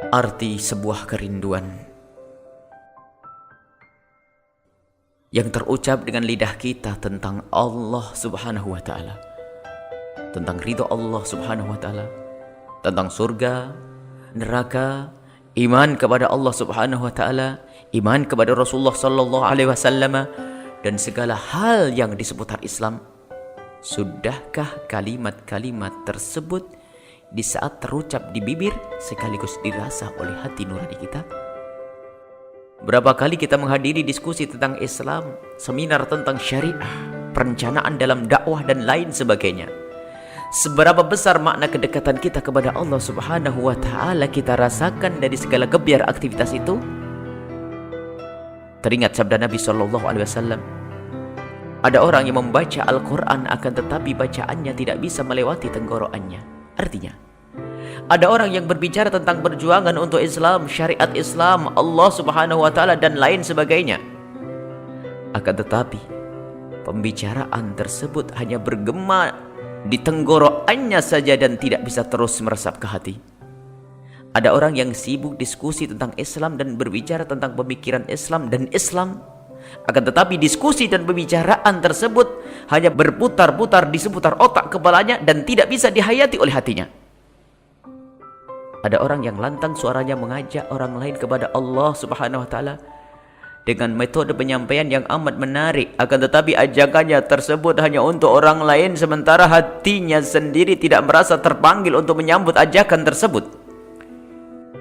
Arti sebuah kerinduan yang terucap dengan lidah kita tentang Allah Subhanahu wa Ta'ala, tentang ridho Allah Subhanahu wa Ta'ala, tentang surga, neraka, iman kepada Allah Subhanahu wa Ta'ala, iman kepada Rasulullah sallallahu alaihi wasallam, dan segala hal yang di seputar Islam. Sudahkah kalimat-kalimat tersebut di saat terucap di bibir sekaligus dirasa oleh hati nurani kita? Berapa kali kita menghadiri diskusi tentang Islam, seminar tentang syariah, perencanaan dalam dakwah dan lain sebagainya. Seberapa besar makna kedekatan kita kepada Allah Subhanahu wa Ta'ala kita rasakan dari segala gebiar aktivitas itu? Teringat sabda Nabi sallallahu alaihi wasallam, ada orang yang membaca Al-Quran akan tetapi bacaannya tidak bisa melewati tenggorokannya. Artinya, ada orang yang berbicara tentang perjuangan untuk Islam, syariat Islam, Allah Subhanahu wa Ta'ala dan lain sebagainya. Akan tetapi pembicaraan tersebut hanya bergema di tenggorokannya saja dan tidak bisa terus meresap ke hati. Ada orang yang sibuk diskusi tentang Islam dan berbicara tentang pemikiran Islam dan Islam. Akan tetapi diskusi dan pembicaraan tersebut hanya berputar-putar di seputar otak kepalanya dan tidak bisa dihayati oleh hatinya. Ada orang yang lantang suaranya mengajak orang lain kepada Allah Subhanahu wa Ta'ala dengan metode penyampaian yang amat menarik, akan tetapi ajakannya tersebut hanya untuk orang lain sementara hatinya sendiri tidak merasa terpanggil untuk menyambut ajakan tersebut.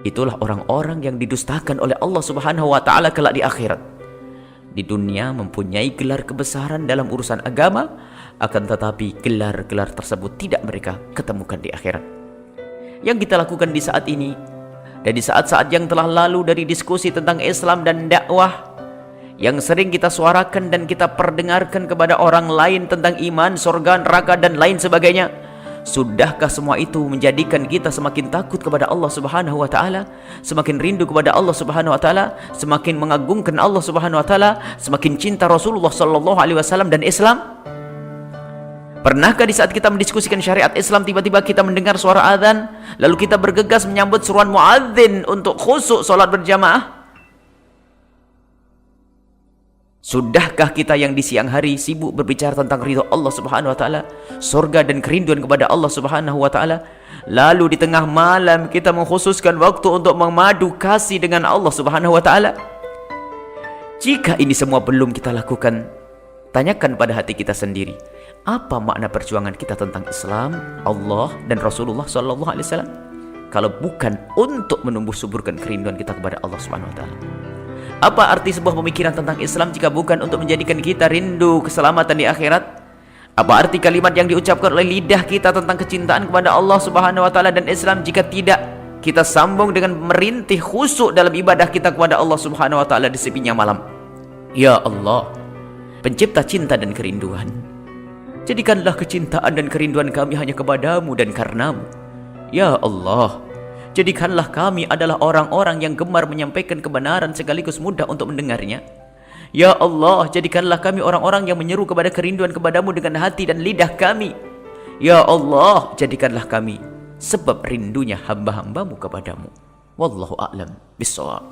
Itulah orang-orang yang didustakan oleh Allah Subhanahu wa Ta'ala kelak di akhirat. Di dunia mempunyai gelar kebesaran dalam urusan agama, akan tetapi gelar-gelar tersebut tidak mereka ketemukan di akhirat. Yang kita lakukan di saat ini dan di saat-saat yang telah lalu dari diskusi tentang Islam dan dakwah yang sering kita suarakan dan kita perdengarkan kepada orang lain tentang iman, surga, neraka dan lain sebagainya, sudahkah semua itu menjadikan kita semakin takut kepada Allah Subhanahu wa Ta'ala, semakin rindu kepada Allah Subhanahu wa Ta'ala, semakin mengagungkan Allah Subhanahu wa Ta'ala, semakin cinta Rasulullah sallallahu alaihi wasallam dan Islam? Pernahkah di saat kita mendiskusikan syariat Islam tiba-tiba kita mendengar suara azan lalu kita bergegas menyambut seruan muadzin untuk khusyuk salat berjamaah? Sudahkah kita yang di siang hari sibuk berbicara tentang ridho Allah Subhanahu wa Ta'ala, surga dan kerinduan kepada Allah Subhanahu wa Ta'ala, lalu di tengah malam kita mengkhususkan waktu untuk memadu kasih dengan Allah Subhanahu wa Ta'ala? Jika ini semua belum kita lakukan, tanyakan pada hati kita sendiri, apa makna perjuangan kita tentang Islam, Allah dan Rasulullah sallallahu alaihi wasallam kalau bukan untuk menumbuh suburkan kerinduan kita kepada Allah Subhanahu wa Ta'ala? Apa arti sebuah pemikiran tentang Islam jika bukan untuk menjadikan kita rindu keselamatan di akhirat? Apa arti kalimat yang diucapkan oleh lidah kita tentang kecintaan kepada Allah Subhanahu wa Ta'ala dan Islam jika tidak kita sambung dengan merintih khusyuk dalam ibadah kita kepada Allah Subhanahu wa Ta'ala di sepinya malam? Ya Allah, pencipta cinta dan kerinduan, jadikanlah kecintaan dan kerinduan kami hanya kepadamu dan karenamu. Ya Allah, jadikanlah kami adalah orang-orang yang gemar menyampaikan kebenaran sekaligus mudah untuk mendengarnya. Ya Allah, jadikanlah kami orang-orang yang menyeru kepada kerinduan kepadamu dengan hati dan lidah kami. Ya Allah, jadikanlah kami sebab rindunya hamba-hambamu kepadamu. Wallahu a'lam bishawab.